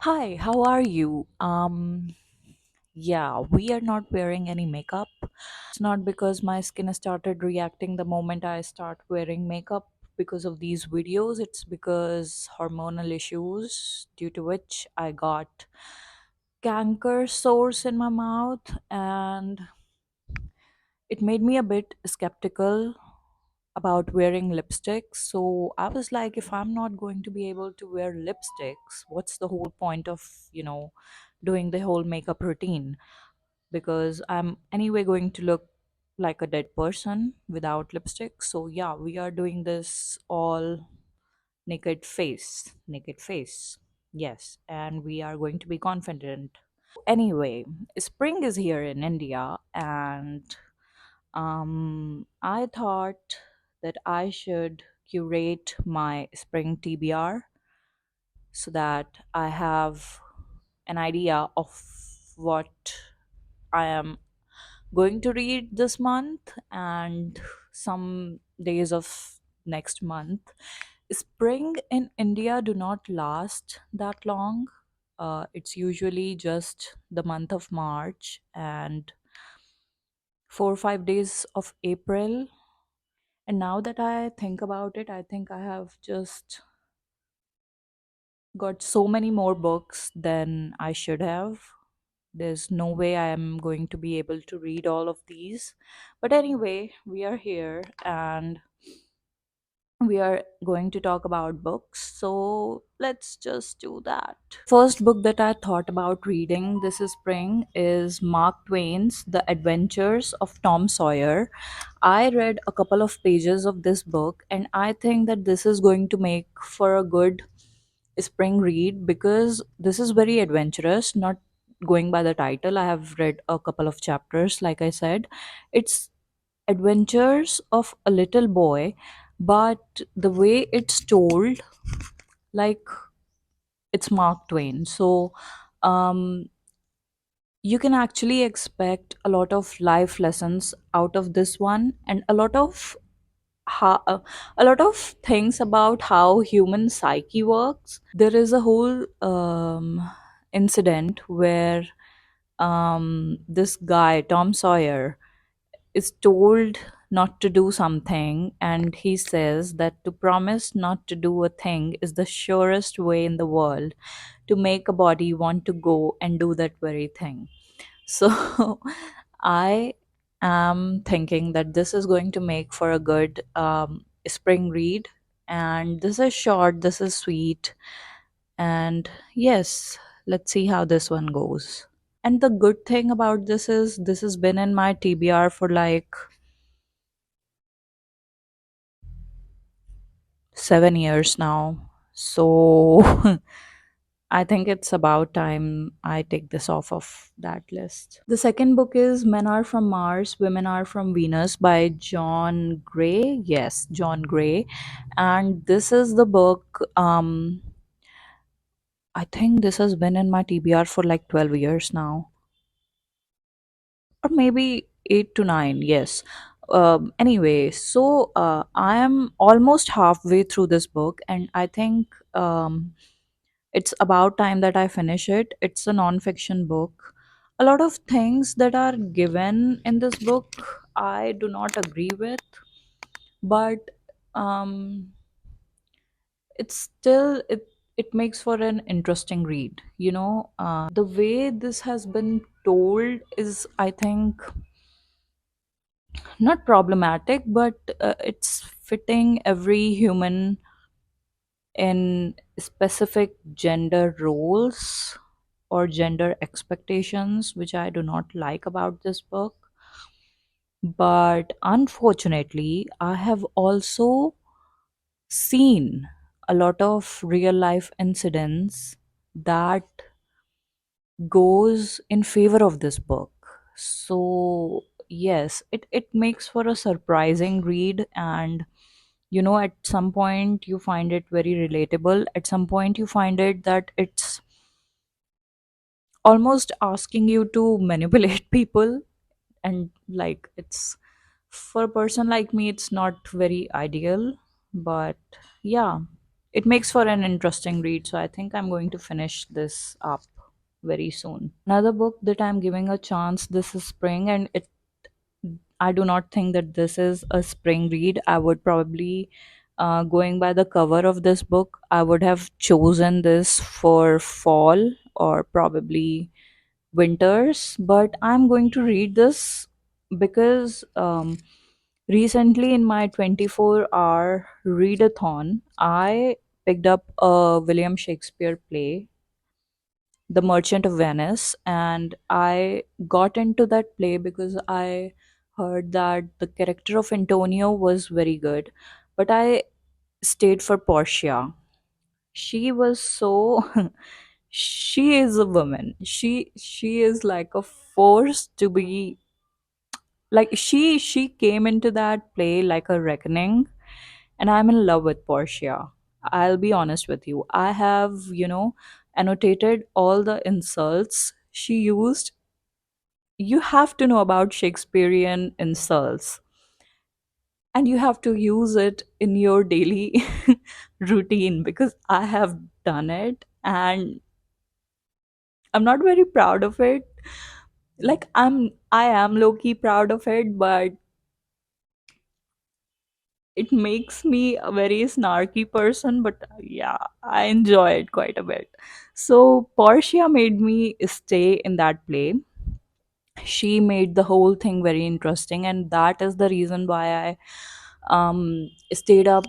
Hi, how are you? Yeah, we are not wearing any makeup. It's not because my skin has started reacting the moment I start wearing makeup because of these videos. It's because hormonal issues due to which I got canker sores in my mouth and it made me a bit skeptical about wearing lipsticks. So I was like, if I'm not going to be able to wear lipsticks, what's the whole point of, doing the whole makeup routine? Because I'm anyway going to look like a dead person without lipstick. So yeah, we are doing this all naked face, naked face. Yes, and we are going to be confident. Anyway, spring is here in India and I thought that I should curate my spring TBR so that I have an idea of what I am going to read this month and some days of next month. Spring in India do not last that long. It's usually just the month of March and 4 or 5 days of April. And now that I think about it, I think I have just got so many more books than I should have. There's no way I am going to be able to read all of these. But anyway, we are here and we are going to talk about books. So let's just do that. First book that I thought about reading this spring is Mark Twain's The Adventures of Tom Sawyer. I read a couple of pages of this book and I think that this is going to make for a good spring read because this is very adventurous, not going by the title. I have read a couple of chapters, like I said. It's adventures of a little boy, but the way it's told, like it's Mark Twain. So um, you can actually expect a lot of life lessons out of this one and a lot of things about how human psyche works. There is a whole incident where this guy Tom Sawyer is told not to do something, and he says that to promise not to do a thing is the surest way in the world to make a body want to go and do that very thing. So I am thinking that this is going to make for a good spring read. And this is short, this is sweet. And yes, let's see how this one goes. And the good thing about this is this has been in my TBR for like 7 years now. So I think it's about time I take this off of that list. The second book is Men Are From Mars, Women Are From Venus by John Gray. Yes, John Gray. And this is the book, I think this has been in my TBR for like 12 years now, or maybe 8 to 9. Yes. Anyway, so I am almost halfway through this book, and I think it's about time that I finish it. It's a non-fiction book. A lot of things that are given in this book I do not agree with, but um, it's still it makes for an interesting read. The way this has been told is, I think, not problematic, but it's fitting every human in specific gender roles or gender expectations, which I do not like about this book. But unfortunately, I have also seen a lot of real life incidents that goes in favor of this book. So yes, it makes for a surprising read, and at some point you find it very relatable. At some point you find it that it's almost asking you to manipulate people, and like it's for a person like me it's not very ideal, but yeah, it makes for an interesting read. So I think I'm going to finish this up very soon. Another book that I'm giving a chance this is Spring, and it I do not think that this is a spring read. I would probably, going by the cover of this book, I would have chosen this for fall or probably winters. But I'm going to read this because recently in my 24-hour readathon, I picked up a William Shakespeare play, The Merchant of Venice, and I got into that play because I heard that the character of Antonio was very good. But I stayed for Portia. She was so she is a woman. She is like a force to be, like she came into that play like a reckoning, and I'm in love with Portia. I'll be honest with you. I have, annotated all the insults she used. You have to know about Shakespearean insults, and you have to use it in your daily routine because I have done it and I'm not very proud of it. Like I am low key proud of it, but it makes me a very snarky person. But yeah, I enjoy it quite a bit. So Portia made me stay in that play. She made the whole thing very interesting, and that is the reason why I stayed up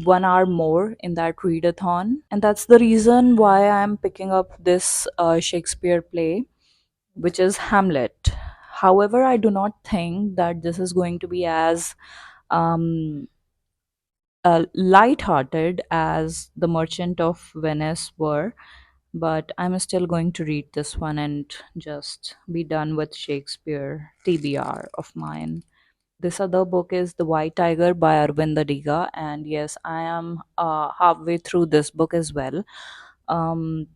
1 hour more in that readathon, and that's the reason why I'm picking up this Shakespeare play, which is Hamlet. However, I do not think that this is going to be as um, light-hearted as The Merchant of Venice were, but I'm still going to read this one and just be done with Shakespeare TBR of mine. This other book is The White Tiger by Arvind Adiga, and yes, I am halfway through this book as well. Um,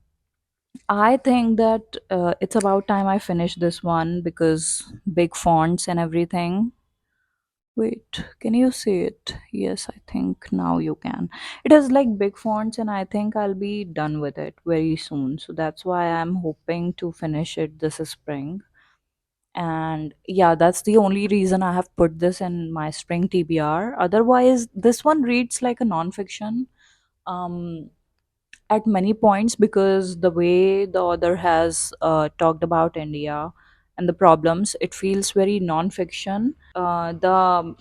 I think that it's about time I finish this one because big fonts and everything. Wait, can you see it? Yes, I think now you can. It has like big fonts, and I think I'll be done with it very soon. So that's why I'm hoping to finish it this spring. And yeah, that's the only reason I have put this in my Spring TBR. Otherwise, this one reads like a nonfiction. Um, at many points because the way the author has talked about India and the problems, it feels very non-fiction. The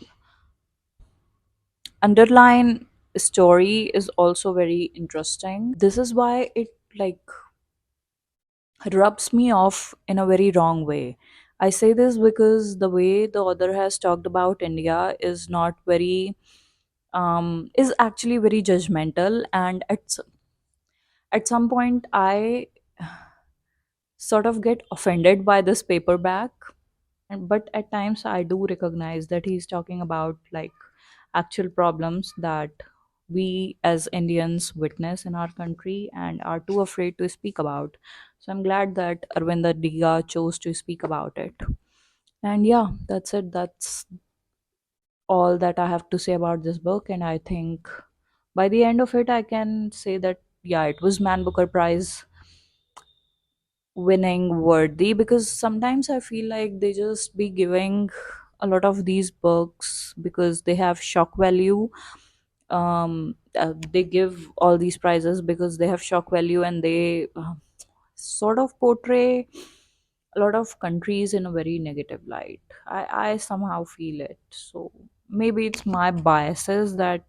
underlying story is also very interesting. This is why it like rubs me off in a very wrong way. I say this because the way the author has talked about India is not very is actually very judgmental, and at some point I sort of get offended by this paperback. And but at times I do recognize that he's talking about like actual problems that we as Indians witness in our country and are too afraid to speak about. So I'm glad that Arvind Diga chose to speak about it. And yeah, that's it. That's all that I have to say about this book. And I think by the end of it I can say that yeah, it was Man Booker Prize winning worthy, because sometimes I feel like they just be giving a lot of these books because they have shock value. They give all these prizes because they have shock value, and they sort of portray a lot of countries in a very negative light. I somehow feel it. So maybe it's my biases that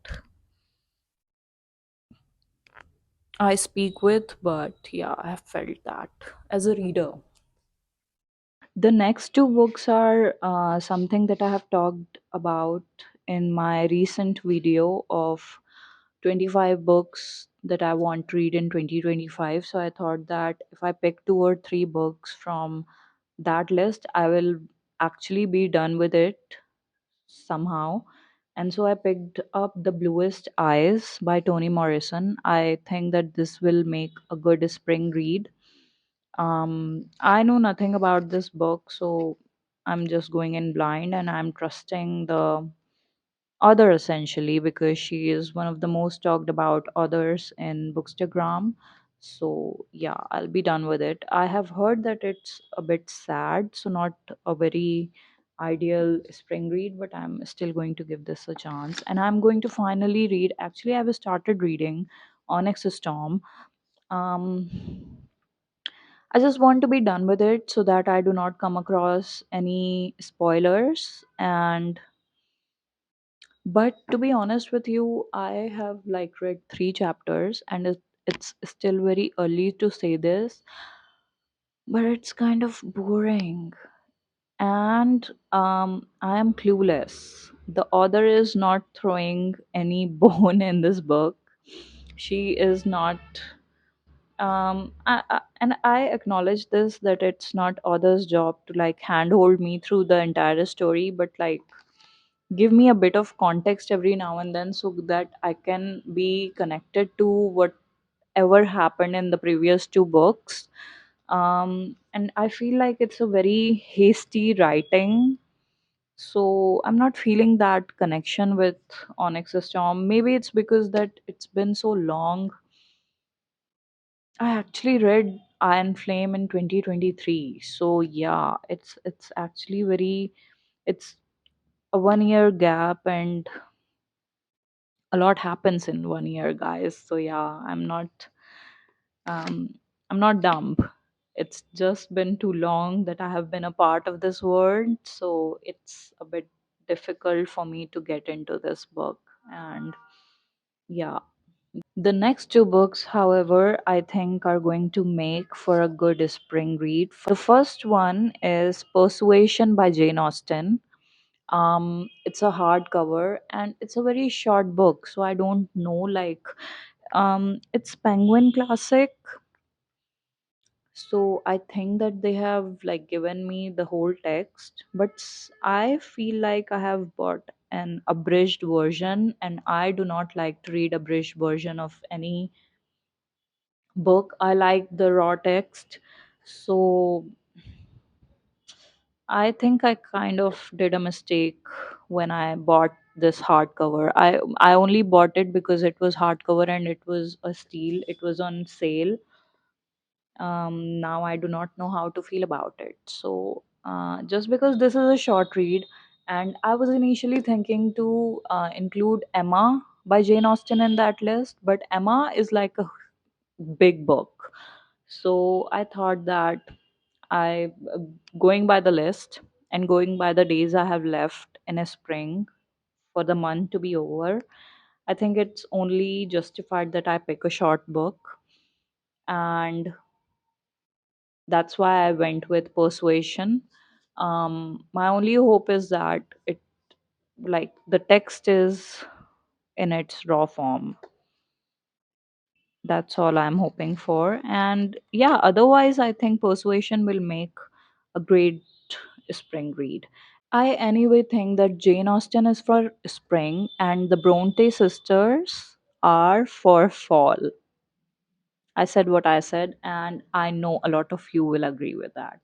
I speak with, but yeah, I have felt that as a reader. The next two books are something that I have talked about in my recent video of 25 books that I want to read in 2025. So I thought that if I pick two or three books from that list, I will actually be done with it somehow. And so I picked up The Bluest Eyes by Toni Morrison. I think that this will make a good spring read. I know nothing about this book, so I'm just going in blind and I'm trusting the author essentially, because she is one of the most talked about authors in Bookstagram. So yeah, I'll be done with it. I have heard that it's a bit sad, so not a very ideal spring read, but I'm still going to give this a chance. And I'm going to finally read. Actually, I've started reading Onyx Storm. Um, I just want to be done with it so that I do not come across any spoilers. And but to be honest with you, I have like read 3 chapters, and it's still very early to say this, but it's kind of boring. And I am clueless. The author is not throwing any bone in this book. She is not. And I acknowledge this, that it's not author's job to like handhold me through the entire story, but like give me a bit of context every now and then so that I can be connected to whatever happened in the previous 2 books. And I feel like it's a very hasty writing. So I'm not feeling that connection with Onyx Storm. Maybe it's because that it's been so long. I actually read Iron Flame in 2023. So yeah, it's actually very, it's a 1 year gap, and a lot happens in 1 year, guys. So yeah, um I'm not dumb. It's just been too long that I have been a part of this world, so it's a bit difficult for me to get into this book. And yeah, the next 2 books, however, I think are going to make for a good spring read. The first one is Persuasion by Jane Austen. It's a hardcover and it's a very short book, so I don't know, like, it's Penguin Classic. So I think that they have like given me the whole text, but I feel like I have bought an abridged version, and I do not like to read abridged version of any book. I like the raw text. So I think I kind of did a mistake when I bought this hardcover. I only bought it because it was hardcover and it was a steal. It was on sale. Now I do not know how to feel about it. So just because this is a short read, and I was initially thinking to include Emma by Jane Austen in that list, but Emma is like a big book. So I thought that I, going by the list and going by the days I have left in a spring for the month to be over, I think it's only justified that I pick a short book. And that's why I went with Persuasion. My only hope is that it, like, the text is in its raw form. That's all I'm hoping for. And yeah, otherwise, I think Persuasion will make a great spring read. I anyway think that Jane Austen is for spring and the Bronte sisters are for fall. I said what I said, and I know a lot of you will agree with that.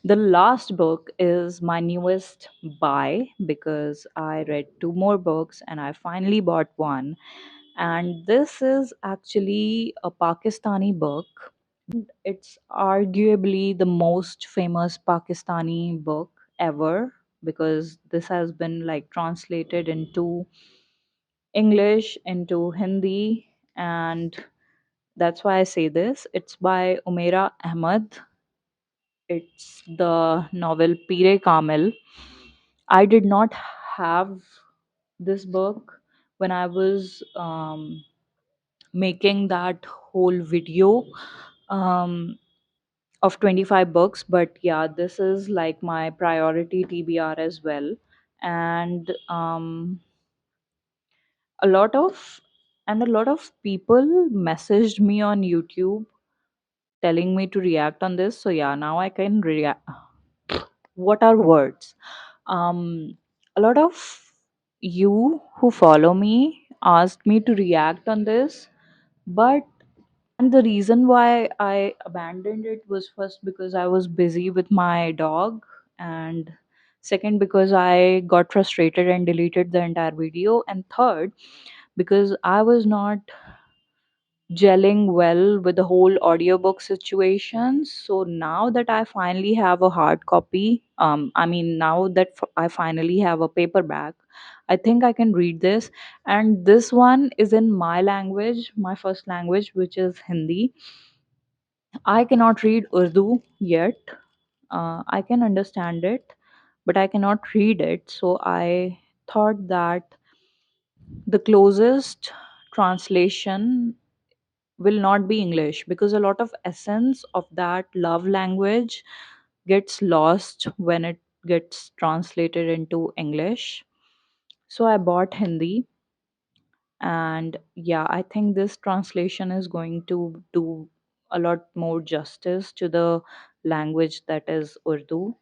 The last book is my newest buy because I read 2 more books and I finally bought one. And this is actually a Pakistani book. It's arguably the most famous Pakistani book ever because this has been like translated into English, into Hindi, and that's why I say this. It's by Umaira Ahmad. It's the novel Pire Kamil. I did not have this book when I was making that whole video um, of 25 books, but yeah, this is like my priority TBR as well. And a lot of a lot of people messaged me on YouTube telling me to react on this. So yeah, now I can react. What are words? um a lot of you who follow me asked me to react on this, but and the reason why I abandoned it was first because I was busy with my dog, and Second, because I got frustrated and deleted the entire video. And third, because I was not gelling well with the whole audiobook situation. So now that I finally have a hard copy, now that I finally have a paperback, I think I can read this. And this one is in my language, my first language, which is Hindi. I cannot read Urdu yet. I can understand it, but I cannot read it. So I thought that the closest translation will not be English, because a lot of essence of that love language gets lost when it gets translated into English. So I bought Hindi, and yeah, I think this translation is going to do a lot more justice to the language that is Urdu.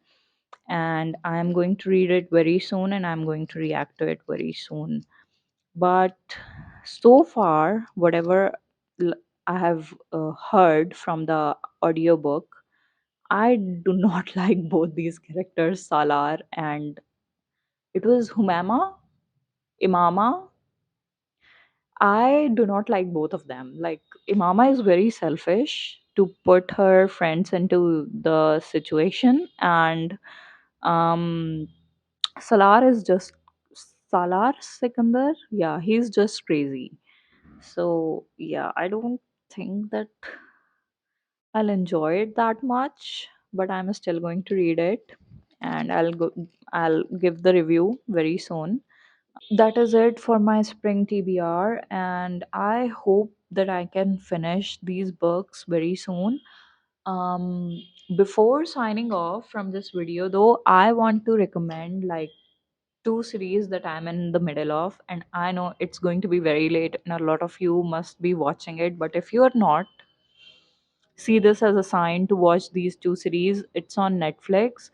And I am going to read it very soon, and I'm going to react to it very soon. But so far, whatever l- I have heard from the audiobook, I do not like both these characters, Salar and it was Humama, Imama. I do not like both of them. Like, Imama is very selfish to put her friends into the situation, and um, Salar is just Salar Sikandar. Yeah, he's just crazy. So yeah, I don't think that I'll enjoy it that much, but I'm still going to read it, and I'll give the review very soon. That is it for my spring TBR, and I hope that I can finish these books very soon. Um, Before signing off from this video, though, I want to recommend like two series that I'm in the middle of, and I know it's going to be very late, and a lot of you must be watching it. But if you are not, see this as a sign to watch these two series. It's on Netflix,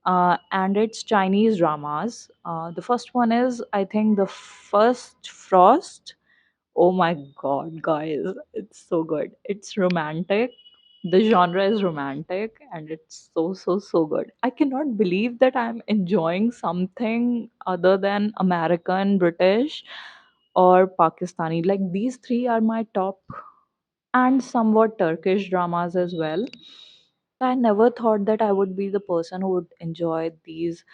and it's Chinese dramas. The first one is, I think, the first Frost. Oh my god, guys, it's so good. It's romantic. The genre is romantic, and it's so, so, so good. I cannot believe that I'm enjoying something other than American, British, or Pakistani. Like, these three are my top, and somewhat Turkish dramas as well. I never thought that I would be the person who would enjoy these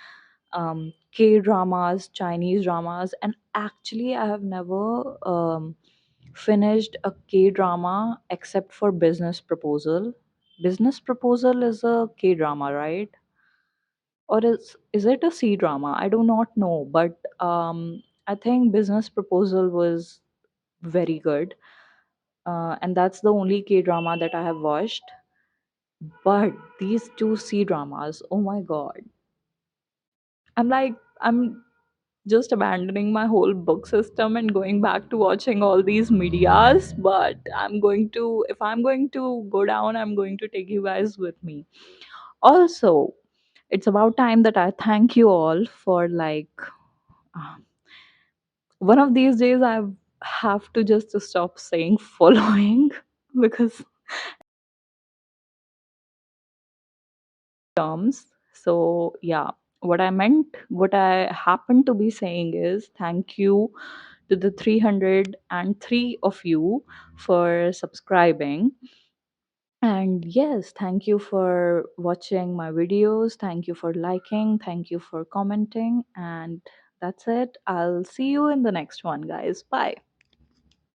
K dramas, Chinese dramas, and actually, I have never finished a K drama except for Business Proposal. Business Proposal is a K drama, right? Or is it a C drama? I do not know, but I think Business Proposal was very good, and that's the only K drama that I have watched. But these two C dramas, oh my god! I'm just abandoning my whole book system and going back to watching all these medias. But if I'm going to go down, I'm going to take you guys with me. Also, it's about time that I thank you all for uh, one of these days I have to just stop saying following because terms. So yeah, what I happen to be saying is thank you to the 303 of you for subscribing. And yes, thank you for watching my videos. Thank you for liking. Thank you for commenting. And that's it. I'll see you in the next one, guys. Bye.